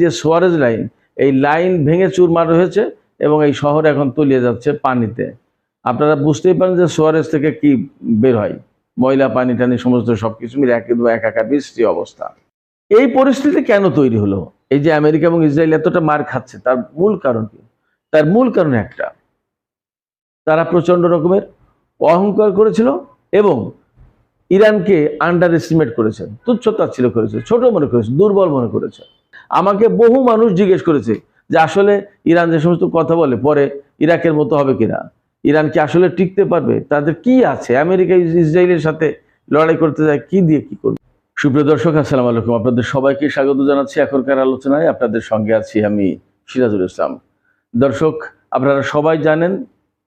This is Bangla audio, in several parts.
যে সুয়ারেজ লাইন, এই লাইন ভেঙে চুরমার হয়েছে এবং এই শহর এখন তলিয়ে যাচ্ছে পানিতে। আপনারা বুঝতেই পারেন যে সুয়ারেজ থেকে কি বের হয়, ময়লা পানি টানি সমস্ত সবকিছু মিলে একাকার বৃষ্টি অবস্থা। এই পরিস্থিতি কেন তৈরি হলো? এই যে আমেরিকা এবং ইসরায়েল এতটা মার খাচ্ছে, তার মূল কারণ কি? তার মূল কারণ একটা, তারা প্রচন্ড রকমের অহংকার করেছিল এবং ইরানকে আন্ডার এস্টিমেট করেছে, তুচ্ছতাচ্ছিল্য করেছে, ছোট মনে করেছে, দুর্বল মনে করেছে। আমাকে বহু মানুষ জিজ্ঞেস করেছে যে আসলে ইরান যে সমস্ত কথা বলে পরে ইরাকের মতো হবে কিনা, ইরান কি আসলে টিকতে পারবে, তাদের কি আছে, আমেরিকা ইসরায়েলের সাথে লড়াই করতে যায়, কি দিয়ে কি করবে। সুপ্রিয় দর্শক, আসসালামু আলাইকুম, আপনাদের সবাইকে স্বাগত জানাচ্ছি এখনকার আলোচনায়। আপনাদের সঙ্গে আছি আমি সিরাজুল ইসলাম। দর্শক, আপনারা সবাই জানেন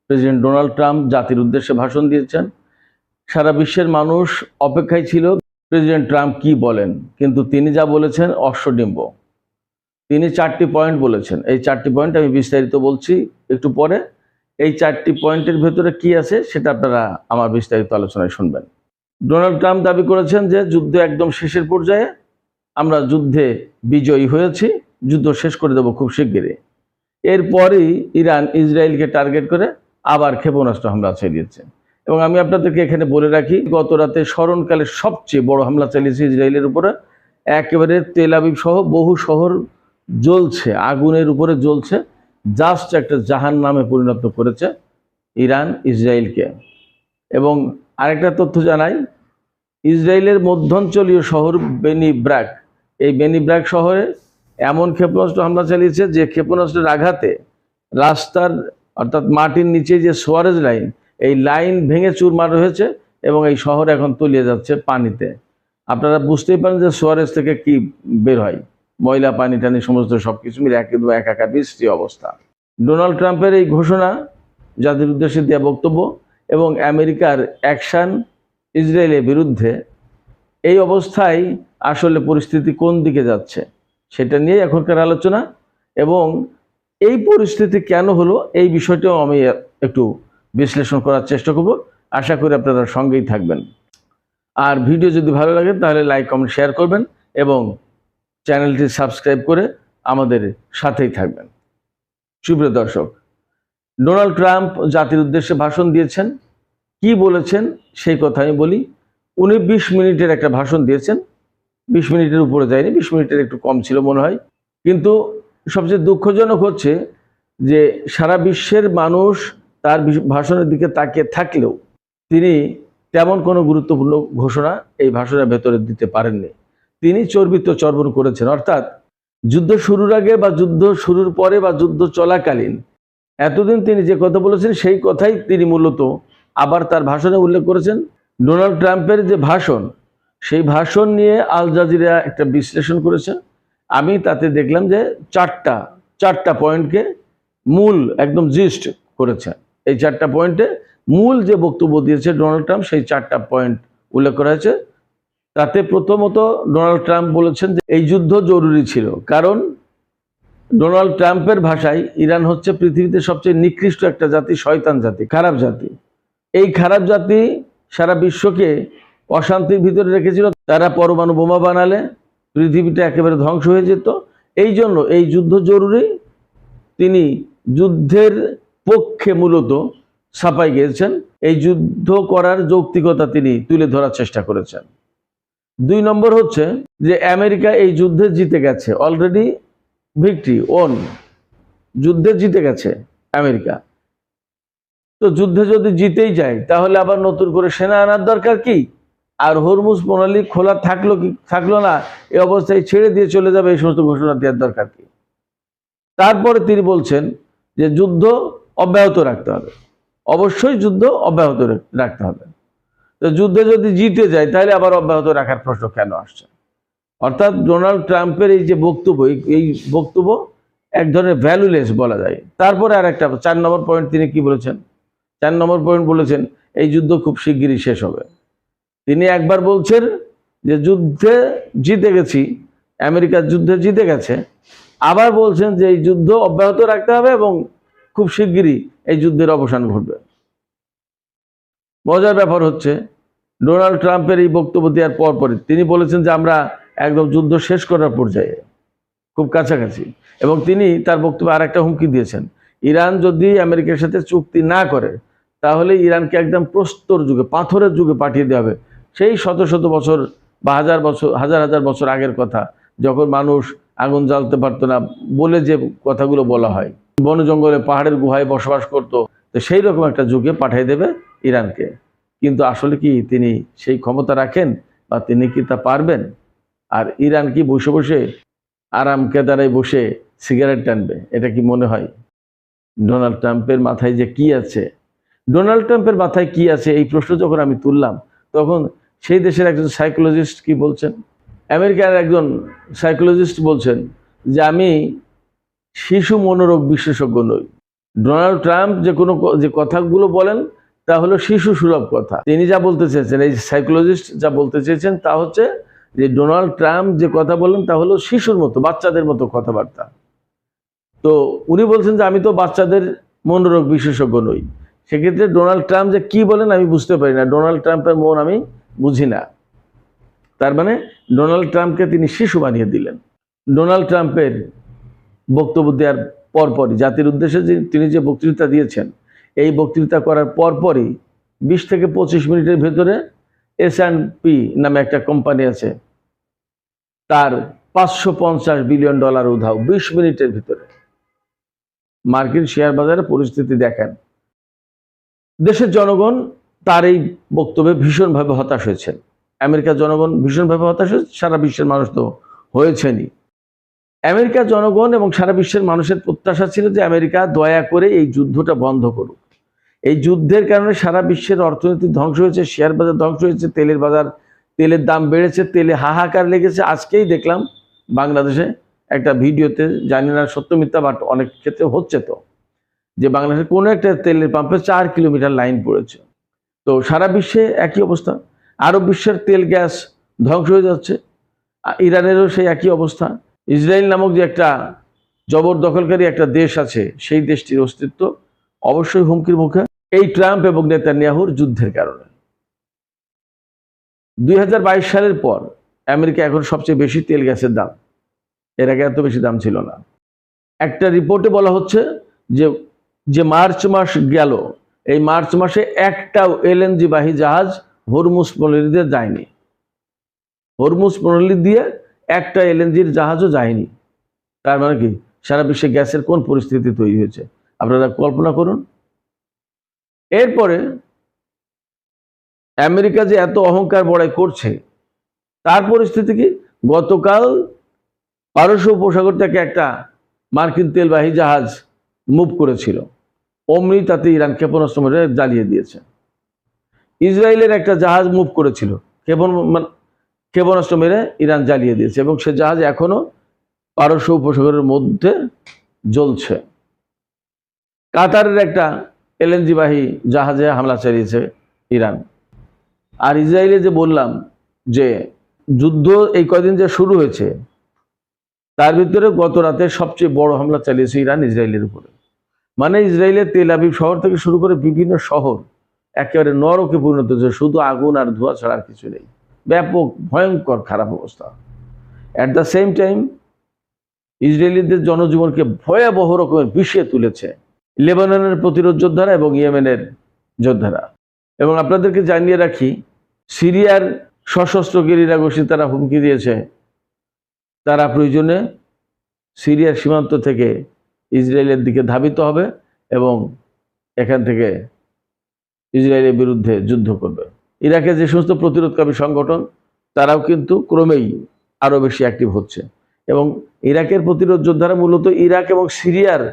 প্রেসিডেন্ট ডোনাল্ড ট্রাম্প জাতির উদ্দেশ্যে ভাষণ দিয়েছেন। সারা বিশ্বের মানুষ অপেক্ষায় ছিল প্রেসিডেন্ট ট্রাম্প কি বলেন, কিন্তু তিনি যা বলেছেন অশ্বডিম্ব। তিনি 4টি পয়েন্ট বলেছেন, এই 4টি পয়েন্ট আমি বিস্তারিত বলছি একটু পরে। এই 4টি পয়েন্টের ভেতরে কি আছে সেটা আপনারা আমার বিস্তারিত আলোচনায় শুনবেন। ডোনাল্ড ট্রাম্প দাবি করেছেন যে যুদ্ধ একদম শেষের পর্যায়ে, আমরা যুদ্ধে বিজয়ী হয়েছি, যুদ্ধ শেষ করে দেব খুব শিগগিরই। এরপরই ইরান ইসরায়েলকে টার্গেট করে আবার ক্ষেপণাস্ত্র হামলা চালিয়েছে। এবং আমি আপনাদেরকে এখানে বলে রাখি, গত রাতে স্মরণকালের সবচেয়ে বড় হামলা চালিয়েছে ইসরায়েলের উপরে। একেবারে তেল আবিব সহ বহু শহর জ্বলছে, আগুনের উপরে জ্বলছে, জাস্ট একটা জাহান্নামে পরিণত করেছে ইরান ইসরায়েলকে। এবং আরেকটা তথ্য জানাই, ইসরায়েলের মধ্যাঞ্চলীয় শহর বেনি ব্রাক, এই বেনি ব্রাক শহরে এমন ক্ষেপণাস্ত্র হামলা চালিয়েছে যে ক্ষেপণাস্ত্রের আঘাতে রাস্তার অর্থাৎ মাটির নিচে যে সুয়ারেজ লাইন, এই লাইন ভেঙে চুরমার হয়েছে এবং এই শহর এখন তলিয়ে যাচ্ছে পানিতে। আপনারা বুঝতেই পারেন যে সুয়ারেজ থেকে কি বের হয়, ময়লা পানি টানি সমস্ত সবকিছু মিলে একাকার বৃষ্টি অবস্থা। ডোনাল্ড ট্রাম্পের এই ঘোষণা, জাতির উদ্দেশ্যে দেওয়া বক্তব্য এবং আমেরিকার অ্যাকশন ইসরায়েলের বিরুদ্ধে, এই অবস্থায় আসলে পরিস্থিতি কোন দিকে যাচ্ছে সেটা নিয়ে এখনকার আলোচনা। এবং এই পরিস্থিতি কেন হলো এই বিষয়টাও আমি একটু বিশ্লেষণ করার চেষ্টা করব। আশা করি আপনারা সঙ্গেই থাকবেন। আর ভিডিও যদি ভালো লাগে তাহলে লাইক কমেন্ট শেয়ার করবেন এবং চ্যানেলটি সাবস্ক্রাইব করে আমাদের সাথেই থাকবেন। সুপ্রিয় দর্শক, ডোনাল্ড ট্রাম্প জাতির উদ্দেশ্যে ভাষণ দিয়েছেন। কি বলেছেন সেই কথা আমি বলি। উনি 20 মিনিটের একটা ভাষণ দিয়েছেন, 20 মিনিটের উপরে যায়নি, 20 মিনিটের একটু কম ছিল মনে হয়। কিন্তু সবচেয়ে দুঃখজনক হচ্ছে যে সারা বিশ্বের মানুষ তার ভাষণের দিকে তাকিয়ে থাকলেও তিনি তেমন কোনো গুরুত্বপূর্ণ ঘোষণা এই ভাষণের ভেতরে দিতে পারেননি। তিনি চর্বিত চর্বণ করেছেন, অর্থাৎ যুদ্ধ শুরুর আগে বা যুদ্ধ শুরুর পরে বা যুদ্ধ চলাকালীন এতদিন তিনি যে কথা বলেছেন সেই কথাই তিনি মূলত আবার তার ভাষণে উল্লেখ করেছেন। ডোনাল্ড ট্রাম্পের যে ভাষণ, সেই ভাষণ নিয়ে আল জাজিরা একটা বিশ্লেষণ করেছে। আমি তাতে দেখলাম যে চারটা পয়েন্টকে মূল একদম জিস্ট করেছে। এই 4টা পয়েন্টে মূল যে বক্তব্য দিয়েছে ডোনাল্ড ট্রাম্প, সেই 4টা পয়েন্ট উল্লেখ করা হয়েছে। তাতে প্রথমত ডোনাল্ড ট্রাম্প বলেছেন যে এই যুদ্ধ জরুরি ছিল, কারণ ডোনাল্ড ট্রাম্পের ভাষায় ইরান হচ্ছে পৃথিবীতে সবচেয়ে নিকৃষ্ট একটা জাতি, শয়তান জাতি, খারাপ জাতি। এই খারাপ জাতি সারা বিশ্বকে অশান্তির ভিতরে রেখেছিল। তারা পরমাণু বোমা বানালে পৃথিবীটা একেবারে ধ্বংস হয়ে যেত। এই জন্য এই যুদ্ধ জরুরি। তিনি যুদ্ধের পক্ষে মূলত ছাপাই গিয়েছেন, এই যুদ্ধ করার যৌক্তিকতা তিনি তুলে ধরার চেষ্টা করেছেন। 2 নম্বর হচ্ছে যে আমেরিকা এই যুদ্ধে জিতে গেছে, অলরেডি ভিক্টরি ওন, যুদ্ধে জিতে গেছে আমেরিকা। তো যুদ্ধে যদি জিতেই যায় তাহলে আবার নতুন করে সেনা আনার দরকার কি? আর হরমুজ প্রণালী খোলা থাকলো না, এই অবস্থায় ছেড়ে দিয়ে চলে যাবে, এই সমস্ত ঘোষণা দেওয়ার দরকার কি? তারপরে তিনি বলছেন যে যুদ্ধ অব্যাহত রাখতে হবে, অবশ্যই যুদ্ধ অব্যাহত রাখতে হবে। তো যুদ্ধে যদি জিতে যায় তাহলে আবার অব্যাহত রাখার প্রশ্ন কেন আসছে? অর্থাৎ ডোনাল্ড ট্রাম্পের এই যে বক্তব্য, এই বক্তব্য এক ধরনের ভ্যালুলেস বলা যায়। তারপরে আর একটা 4 নম্বর পয়েন্ট তিনি কি বলেছেন? 4 নম্বর পয়েন্ট বলেছেন এই যুদ্ধ খুব শিগগিরই শেষ হবে। তিনি একবার বলছেন যে যুদ্ধে জিতে গেছি, আমেরিকার যুদ্ধে জিতে গেছে, আবার বলছেন যে এই যুদ্ধ অব্যাহত রাখতে হবে এবং খুব শিগগিরই এই যুদ্ধের অবসান ঘটবে। মজার ব্যাপার হচ্ছে ডোনাল্ড ট্রাম্পের এই বক্তব্য দেওয়ার পরপরই তিনি বলেছেন যে আমরা একদম যুদ্ধ শেষ করার পর্যায়ে, খুব কাছাকাছি। এবং তিনি তার বক্তব্যে আর একটা হুমকি দিয়েছেন, ইরান যদি আমেরিকার সাথে চুক্তি না করে তাহলে ইরানকে একদম প্রস্তর যুগে, পাথরের যুগে পাঠিয়ে দেওয়া হবে। সেই শত শত বছর বা হাজার হাজার বছর আগের কথা, যখন মানুষ আগুন জ্বালতে পারতো না বলে যে কথাগুলো বলা হয়, বন জঙ্গলে পাহাড়ের গুহায় বসবাস করত, তো সেই রকম একটা যুগে পাঠিয়ে দেবে ইরানকে। কিন্তু আসলে কি তিনি সেই ক্ষমতা রাখেন বা তিনি কি তা পারবেন? আর ইরান কি বসে বসে আরাম কেদারায় বসে সিগারেট টানবে? এটা কি মনে হয়? ডোনাল্ড ট্রাম্পের মাথায় যে কি আছে, ডোনাল্ড ট্রাম্পের মাথায় কি আছে, এই প্রশ্ন যখন আমি তুললাম, তখন সেই দেশের একজন সাইকোলজিস্ট কি বলছেন, আমেরিকার একজন সাইকোলজিস্ট বলছেন যে আমি শিশু মনোরোগ বিশেষজ্ঞ নই। ডোনাল্ড ট্রাম্প যে কথাগুলো বলেন তা হলো শিশু সুলভ কথা। তিনি যা বলতে চেয়েছেন, এই সাইকোলজিস্ট যা বলতে চেয়েছেন তা হচ্ছে যে ডোনাল্ড ট্রাম্প যে কথা বলেন তা হলো শিশুর মতো, বাচ্চাদের মতো কথাবার্তা। তো উনি বলছেন যে আমি তো বাচ্চাদের মনোরোগ বিশেষজ্ঞ নই। সেক্ষেত্রে ডোনাল্ড ট্রাম্প যে কি বলেন আমি বুঝতে পারি না, ডোনাল্ড ট্রাম্পের মন আমি বুঝি না। তার মানে ডোনাল্ড ট্রাম্পকে তিনি শিশু বানিয়ে দিলেন। ডোনাল্ড ট্রাম্পের বক্তব্য দেওয়ার পরপরই, জাতির উদ্দেশ্যে তিনি যে বক্তৃতা দিয়েছেন, এই বক্তৃতা করার পরপরই 20 থেকে 25 মিনিটের ভেতরে S&P নামে একটা কোম্পানি আছে, তার $550 বিলিয়ন উধাও 20 মিনিটের ভিতরে। মার্কিন শেয়ার বাজারে পরিস্থিতি দেখেন। দেশের জনগণ তার এই বক্তব্যে ভীষণভাবে হতাশ হয়েছেন। আমেরিকার জনগণ ভীষণভাবে হতাশ হয়েছে, সারা বিশ্বের মানুষ তো হয়েছেনই। আমেরিকার জনগণ এবং সারা বিশ্বের মানুষের প্রত্যাশা ছিল যে আমেরিকা দয়া করে এই যুদ্ধটা বন্ধ করুক। এই যুদ্ধের কারণে সারা বিশ্বের অর্থনীতি ধ্বংস হয়েছে, শেয়ার বাজার ধ্বংস হয়েছে, তেলের দাম বেড়েছে, তেলে হাহাকার লেগেছে। আজকেই দেখলাম বাংলাদেশে একটা ভিডিওতে, জানি না সত্য মিথ্যা, বাট অনেক ক্ষেত্রে হচ্ছে তো, যে বাংলাদেশের কোনো একটা তেলের পাম্পে 4 কিলোমিটার লাইন পড়েছে। তো সারা বিশ্বে একই অবস্থা। আরব বিশ্বের তেল গ্যাস ধ্বংস হয়ে যাচ্ছে। ইরানেরও সেই একই অবস্থা। ইসরায়েল নামক যে একটা জবরদখলকারী একটা দেশ আছে, সেই দেশটির অস্তিত্ব অবশ্যই হুমকির মুখে এই ট্রাম্প এবং নেতানিয়াহুর যুদ্ধের কারণে। 2022 সালের পর আমেরিকা এখন সবচেয়ে বেশি তেল গ্যাসের দাম, এর আগে এত বেশি দাম ছিল না। একটা রিপোর্টে বলা হচ্ছে যে মার্চ মাস গেল, এই মার্চ মাসে একটাও এলএনজি বাহী জাহাজ হরমুজ প্রণালী দিয়ে যায়নি। হরমুজ প্রণালী দিয়ে একটা এলএনজির জাহাজও যায়নি। তার মানে কি সারা বিশ্বে গ্যাসের কোন পরিস্থিতি তৈরি হয়েছে আপনারা কল্পনা করুন। এরপরে আমেরিকা যে এত অহংকার বড়াই করছে, তার পরিস্থিতি কি? গতকাল পারস্য উপসাগর থেকে একটা মার্কিন তেলবাহী জাহাজ মুভ করেছিল, অমনি তাতে ইরান ক্ষেপণাস্ত্র মেরে জ্বালিয়ে দিয়েছে। ইসরায়েলের একটা জাহাজ মুভ করেছিল, ক্ষেপণাস্ত্র মেরে ইরান জ্বালিয়ে দিয়েছে, এবং সে জাহাজ এখনো পারস্য উপসাগরের মধ্যে জ্বলছে। কাতারের একটা এলএনজি বাহী জাহাজে হামলা চালিয়েছে ইরান। আর ইসরায়েলে যে বললাম যে যুদ্ধ এই কয়দিন যে শুরু হয়েছে, তার ভিতরে গত রাতে সবচেয়ে বড় হামলা চালিয়েছে ইরান ইসরায়েলের উপরে। মানে ইসরায়েলের তেল আবিব শহর থেকে শুরু করে বিভিন্ন শহর একেবারে নরকে পরিণত হয়েছে, শুধু আগুন আর ধোঁয়া ছাড়া আর কিছু নেই। ব্যাপক ভয়ঙ্কর খারাপ অবস্থা। অ্যাট দ্য সেম টাইম ইসরায়েলিদের জনজীবনকে ভয়াবহ রকমের বিষিয়ে তুলেছে লেবাননের প্রতিরোধ যোদ্ধারা এবং ইয়েমেনের যোদ্ধারা। এবং আপনাদেরকে জানিয়ে রাখি, সিরিয়ার সশস্ত্র গেরিলা গোষ্ঠী তারা হুমকি দিয়েছে তারা প্রয়োজনে সিরিয়ার সীমান্ত থেকে ইসরায়েলের দিকে ধাবিত হবে এবং এখান থেকে ইসরায়েলের বিরুদ্ধে যুদ্ধ করবে। ইরাকে যে সমস্ত প্রতিরোধকারী সংগঠন, তারাও কিন্তু ক্রমেই আরও বেশি অ্যাক্টিভ হচ্ছে, এবং ইরাকের প্রতিরোধ যোদ্ধারা মূলত ইরাক এবং সিরিয়ার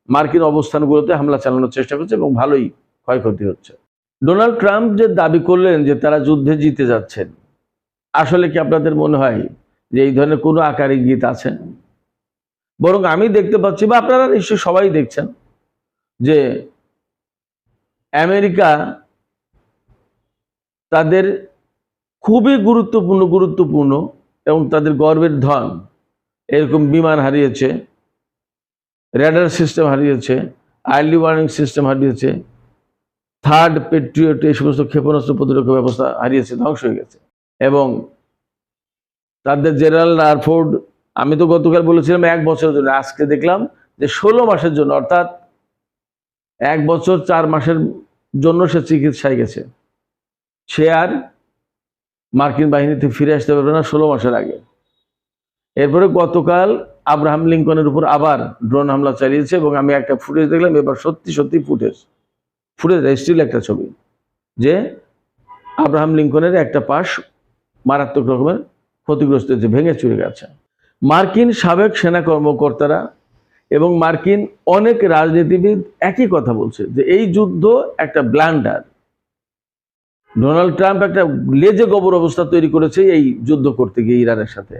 মার্কিন অবস্থানগুলোতে হামলা চালানোর চেষ্টা করছে এবং ভালোই ক্ষয়ক্ষতি হচ্ছে। ডোনাল্ড ট্রাম্প যে দাবি করলেন যে তারা যুদ্ধে জিতে যাচ্ছেন, আসলে কি আপনাদের মনে হয় যে এই ধরনের কোনো আকার ইঙ্গিত আছে? বরং আমি দেখতে পাচ্ছি, বা আপনারা নিশ্চয়ই সবাই দেখছেন, যে আমেরিকা তাদের খুবই গুরুত্বপূর্ণ এবং তাদের গর্বের ধন, এরকম বিমান হারিয়েছে, রেডার সিস্টেম হারিয়েছে, আর্লি ওয়ার্নিং সিস্টেম হারিয়েছে, থার্ড পেট্রিয়ট, এই সমস্ত ক্ষেপণাস্ত্র প্রতিরক্ষা ব্যবস্থা হারিয়েছে, ধ্বংস হয়ে গেছে। এবং তাদের জেনারেল রাদারফোর্ড আমি তো গতকাল বলেছিলাম 1 বছরের জন্য, আজকে দেখলাম যে 16 মাসের জন্য, অর্থাৎ 1 বছর 4 মাসের জন্য সে চিকিৎসায় গেছে। সে আর মার্কিন বাহিনীতে ফিরে আসতে পারবে না 16 মাসের আগে। এরপরে গতকাল আব্রাহাম লিঙ্কনের উপর আবার ড্রোন হামলা চালিয়েছে এবং আমি একটা ফুটেজ দেখলাম, এবার সত্যি সত্যি ফুটেজ স্টিল একটা ছবি, যে আব্রাহাম লিঙ্কনের একটা পাশ মারাত্মক রকমের ক্ষতিগ্রস্ত হয়েছে, ভেঙে চুরে গেছে। মার্কিন সাবেক সেনা কর্মকর্তারা এবং মার্কিন অনেক রাজনীতিবিদ একই কথা বলছে যে এই যুদ্ধ একটা ব্লান্ডার। ডোনাল্ড ট্রাম্প একটা লেজে গোবর অবস্থা তৈরি করেছে এই যুদ্ধ করতে গিয়ে ইরানের সাথে।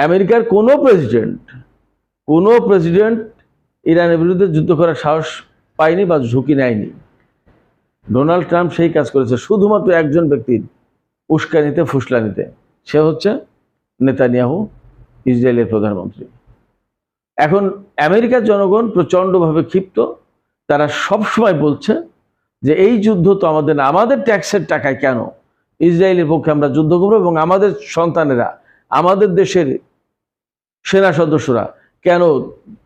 আমেরিকার কোনো প্রেসিডেন্ট ইরানের বিরুদ্ধে যুদ্ধ করার সাহস পায়নি বা ঝুঁকি নেয়নি। ডোনাল্ড ট্রাম্প সেই কাজ করেছে শুধুমাত্র একজন ব্যক্তির উস্কানিতে ফুসলানিতে, সে হচ্ছে নেতানিয়াহু, ইসরায়েলের প্রধানমন্ত্রী। এখন আমেরিকার জনগণ প্রচণ্ডভাবে ক্ষিপ্ত। তারা সবসময় বলছে যে এই যুদ্ধ তো আমাদের ট্যাক্সের টাকায় কেন ইসরায়েলের পক্ষে আমরা যুদ্ধ করবো, এবং আমাদের সন্তানেরা, আমাদের দেশের সেনা সদস্যরা কেন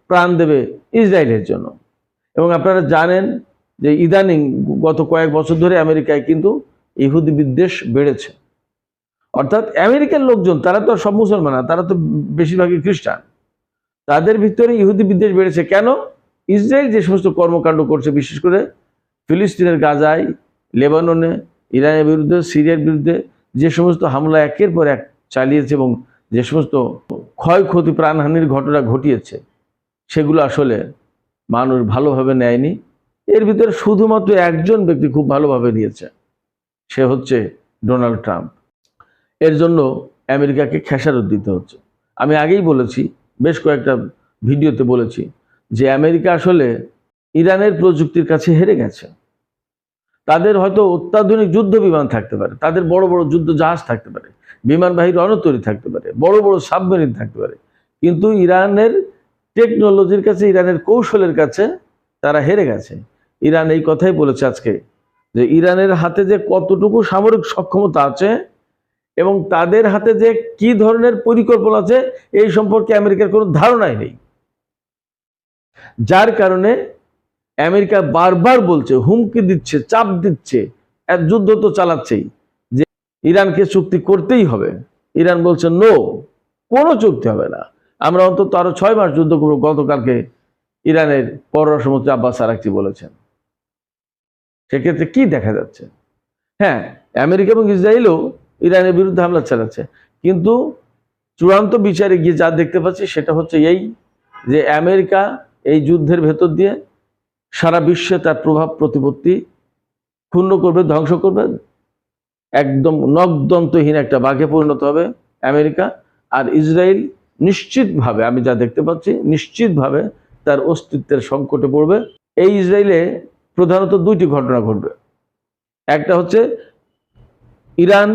প্রাণ দেবে ইসরায়েলের জন্য। এবং আপনারা জানেন যে ইদানিং গত কয়েক বছর ধরে আমেরিকায় কিন্তু ইহুদি বিদ্বেষ বেড়েছে। অর্থাৎ আমেরিকার লোকজন, তারা তো সব মুসলমান না, তারা তো বেশিরভাগই খ্রিস্টান, তাদের ভিতরে ইহুদি বিদ্বেষ বেড়েছে। কেন? ইসরায়েল যে সমস্ত কর্মকাণ্ড করছে, বিশেষ করে ফিলিস্তিনের গাজায়, লেবাননে, ইরানের বিরুদ্ধে, সিরিয়ার বিরুদ্ধে যে সমস্ত হামলা একের পর এক চালিয়েছে এবং যে সমস্ত ক্ষয়ক্ষতি, প্রাণহানির ঘটনা ঘটিয়েছে, সেগুলো আসলে মানুষ ভালোভাবে নেয়নি। এর ভিতরে শুধুমাত্র একজন ব্যক্তি খুব ভালোভাবে নিয়েছে, সে হচ্ছে ডোনাল্ড ট্রাম্প। এর জন্য আমেরিকাকে খেসারত দিতে হচ্ছে। আমি আগেই বলেছি, বেশ কয়েকটা ভিডিওতে বলেছি যে আমেরিকা আসলে ইরানের প্রযুক্তির কাছে হেরে গেছে। তাদের হয়তো অত্যাধুনিক যুদ্ধ বিমান থাকতে পারে, তাদের বড় বড় যুদ্ধ জাহাজ থাকতে পারে, বিমানবাহী রণতরী থাকতে পারে, বড় বড় সাবমেরিন থাকতে পারে, কিন্তু ইরানের টেকনোলজির কাছে, ইরানের কৌশলের কাছে তারা হেরে গেছে। ইরান এই কথাই বলেছে আজকে যে ইরানের হাতে যে কতটুকু সামরিক সক্ষমতা আছে এবং তাদের হাতে যে কি ধরনের পরিকল্পনা আছে এই সম্পর্কে আমেরিকার কোনো ধারণাই নেই। যার কারণে আমেরিকা বারবার বলছে, হুমকি দিচ্ছে, চাপ দিচ্ছে, যুদ্ধ তো চালাচ্ছেই, যে ইরানকে চুক্তি করতেই হবে। ইরান বলছে নো, কোনো চুক্তি হবে না, আমরা অন্তত আরো 6 মাস যুদ্ধ করব। গতকালকে ইরানের পররাষ্ট্রমন্ত্রী আব্বাস আরাকচি বলেছেন। সেক্ষেত্রে কি দেখা যাচ্ছে? হ্যাঁ, আমেরিকা এবং ইসরায়েলও ইরানের বিরুদ্ধে হামলা চালাচ্ছে, কিন্তু চূড়ান্ত বিচারে গিয়ে যা দেখতে পাচ্ছি সেটা হচ্ছে এই, যে আমেরিকা এই যুদ্ধের ভেতর দিয়ে সারা বিশ্বে তার প্রভাব প্রতিপত্তি ক্ষুণ্ণ করবে, ধ্বংস করবে। একদম নখদন্তহীন একটা বাঘে পরিণত হবে আমেরিকা। আর ইসরায়েল নিশ্চিতভাবে, আমি যা দেখতে পাচ্ছি, নিশ্চিতভাবে তার অস্তিত্বের সংকটে পড়বে। এই ইসরায়েলে প্রধানত 2টি ঘটনা ঘটবে। একটা হচ্ছে ইরান,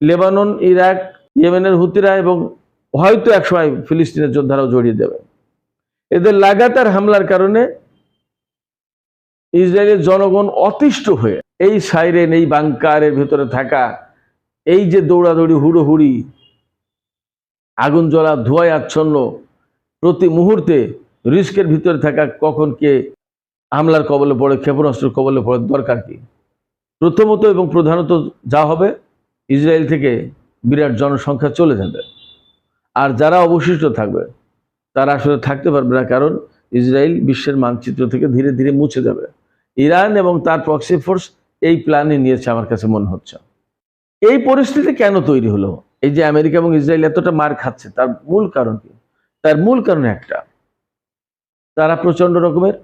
লেবানন, ইরাক, ইয়েমেনের হুতিরা এবং হয়তো একসময় ফিলিস্তিনের যোদ্ধারাও জড়িয়ে যাবে। এদের লাগাতার হামলার কারণে ইসরায়েলের জনগণ অতিষ্ঠ হয়ে এই সাইরেন, এই বাংকারের ভেতরে থাকা, এই যে দৌড়াদৌড়ি, হুড়োহুড়ি, আগুন জ্বলা, ধোঁয়ায় আচ্ছন্ন, প্রতি মুহূর্তে রিস্কের ভিতরে থাকা, কখন কে হামলার কবলে পড়ে, ক্ষেপণাস্ত্রের কবলে পড়ে, দরকার কি? প্রথমত এবং প্রধানত যা হবে, ইসরায়েল থেকে বিরাট জনসংখ্যা চলে যাবে, আর যারা অবশিষ্ট থাকবে তারা আসলে থাকতে পারবে না, কারণ ইসরায়েল বিশ্বের মানচিত্র থেকে ধীরে ধীরে মুছে যাবে। ইরান এবং তার প্রক্সি ফোর্স এই প্ল্যানে নিয়েছে আমার কাছে মনে হচ্ছে। এই পরিস্থিতি কেন তৈরি হলো? এই যে আমেরিকা এবং ইসরায়েল এতটা মার খাচ্ছে, তার মূল কারণ কি? তার মূল কারণ একটা, তারা প্রচন্ড রকমের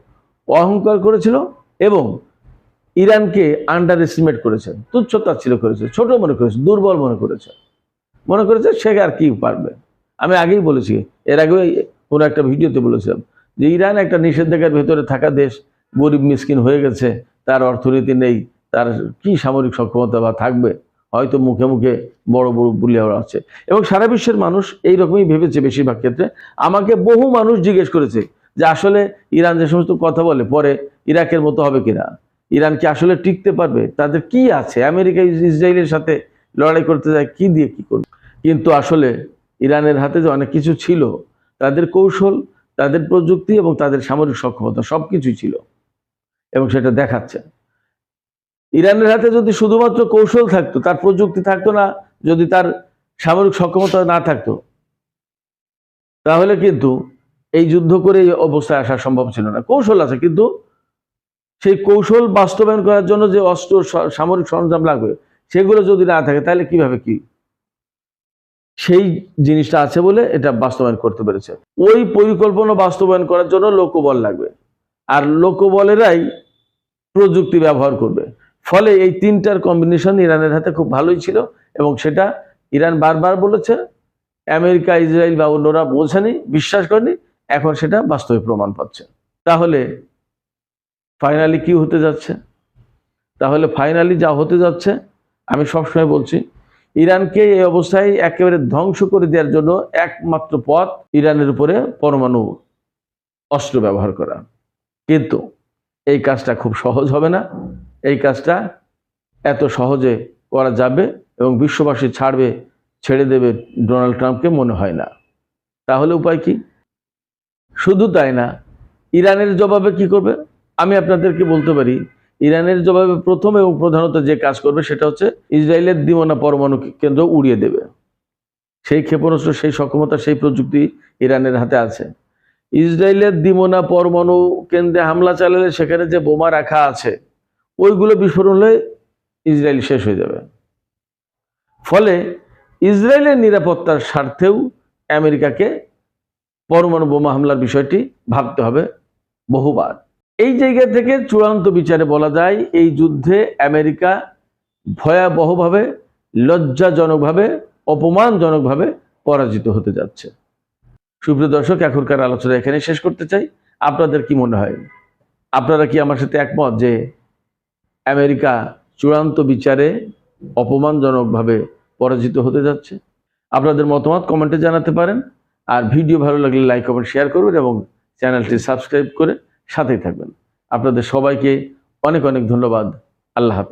অহংকার করেছিল এবং ইরানকে আন্ডার এস্টিমেট করেছে, তুচ্ছতাচ্ছিল্য করেছে, ছোট মনে করেছে, দুর্বল মনে করেছে সে আর কি পারবে। আমি আগেই বলেছি, এর আগে কোনো একটা ভিডিওতে বলেছিলাম যে ইরান একটা নিষেধাজ্ঞার ভেতরে থাকা দেশ, গরিব মিসকিন হয়ে গেছে, তার অর্থনীতি নেই, তার কি সামরিক সক্ষমতা বা থাকবে, হয়তো মুখে মুখে বড় বড় বুলিয়া আছে। এবং সারা বিশ্বের মানুষ এইরকমই ভেবেছে বেশিরভাগ ক্ষেত্রে। আমাকে বহু মানুষ জিজ্ঞেস করেছে যে আসলে ইরান যে সমস্ত কথা বলে, পরে ইরাকের মতো হবে কিনা, ইরান কি আসলে টিকতে পারবে, তাদের কি আছে, আমেরিকা ইসরায়েলের সাথে লড়াই করতে যায় কি দিয়ে কি করবে। কিন্তু আসলে ইরানের হাতে যে অনেক কিছু ছিল, তাদের কৌশল, তাদের প্রযুক্তি এবং তাদের সামরিক সক্ষমতা সবকিছুই ছিল, এবং সেটা দেখাচ্ছে। ইরানের হাতে যদি শুধুমাত্র কৌশল থাকতো, তার প্রযুক্তি থাকতো না, যদি তার সামরিক সক্ষমতা না থাকতো, তাহলে কিন্তু এই যুদ্ধ করে এই অবস্থায় আসা সম্ভব ছিল না। কৌশল আছে, কিন্তু সেই কৌশল বাস্তবায়ন করার জন্য যে অস্ত্র সামরিক সরঞ্জাম লাগবে, সেগুলো যদি না থাকে তাহলে কিভাবে কি? সেই জিনিসটা আছে বলে এটা বাস্তবায়ন করতে পেরেছে। ওই পরিকল্পনা বাস্তবায়ন করার জন্য লোকবল লাগবে, আর লোকবলেরাই প্রযুক্তি ব্যবহার করবে। ফলে এই তিনটার কম্বিনেশন ইরানের হাতে খুব ভালোই ছিল, এবং সেটা ইরান বারবার বলেছে, আমেরিকা, ইসরায়েল বা অন্যরা বোঝেনি, বিশ্বাস করেনি, এখন সেটা বাস্তবে প্রমাণ পাচ্ছে। তাহলে ফাইনালি কি হতে যাচ্ছে? তাহলে ফাইনালি যা হতে যাচ্ছে, আমি সবসময় বলছি, ইরানকে এই অবস্থায় একেবারে ধ্বংস করে দেওয়ার জন্য একমাত্র পথ ইরানের উপরে পরমাণু অস্ত্র ব্যবহার করা। কিন্তু এই কাজটা খুব সহজ হবে না। এই কাজটা এত সহজে করা যাবে এবং বিশ্ববাসী ছেড়ে দেবে ডোনাল্ড ট্রাম্পকে মনে হয় না। তাহলে উপায় কি? শুধু তাই না, ইরানের জবাবে কি করবে? আমি আপনাদেরকে বলতে পারি, ইরানের জবাবে প্রথম এবং প্রধানত যে কাজ করবে সেটা হচ্ছে ইসরায়েলের দিমনা পরমাণু কেন্দ্র উড়িয়ে দেবে। সেই ক্ষেপণাস্ত্র, সেই সক্ষমতা, সেই প্রযুক্তি ইরানের হাতে আছে। ইসরায়েলের দিমনা পরমাণু কেন্দ্রে হামলা চালালে সেখানে যে বোমা রাখা আছে, ওইগুলো বিস্ফোরণ হলে ইসরায়েল শেষ হয়ে যাবে। ফলে ইসরায়েলের নিরাপত্তার স্বার্থেও আমেরিকাকে পরমাণু বোমা হামলার বিষয়টি ভাবতে হবে বহুবার। এই জায়গা থেকে চূড়ান্ত বিচারে বলা যায়, এই যুদ্ধে আমেরিকা ভয়াবহভাবে, লজ্জাজনকভাবে, অপমানজনকভাবে পরাজিত হতে যাচ্ছে। সুপ্রিয় দর্শক, এখনকার আলোচনা এখানে শেষ করতে চাই। আপনাদের কি মনে হয়? আপনারা কি আমার সাথে একমত যে আমেরিকা চূড়ান্ত বিচারে অপমানজনকভাবে পরাজিত হতে যাচ্ছে? আপনাদের মতামত কমেন্টে জানাতে পারেন। আর ভিডিও ভালো লাগলে লাইক, কমেন্ট, শেয়ার করবেন এবং চ্যানেলটি সাবস্ক্রাইব করে সাথেই থাকবেন। আপনাদের সবাইকে অনেক অনেক ধন্যবাদ। আল্লাহ হাফেজ।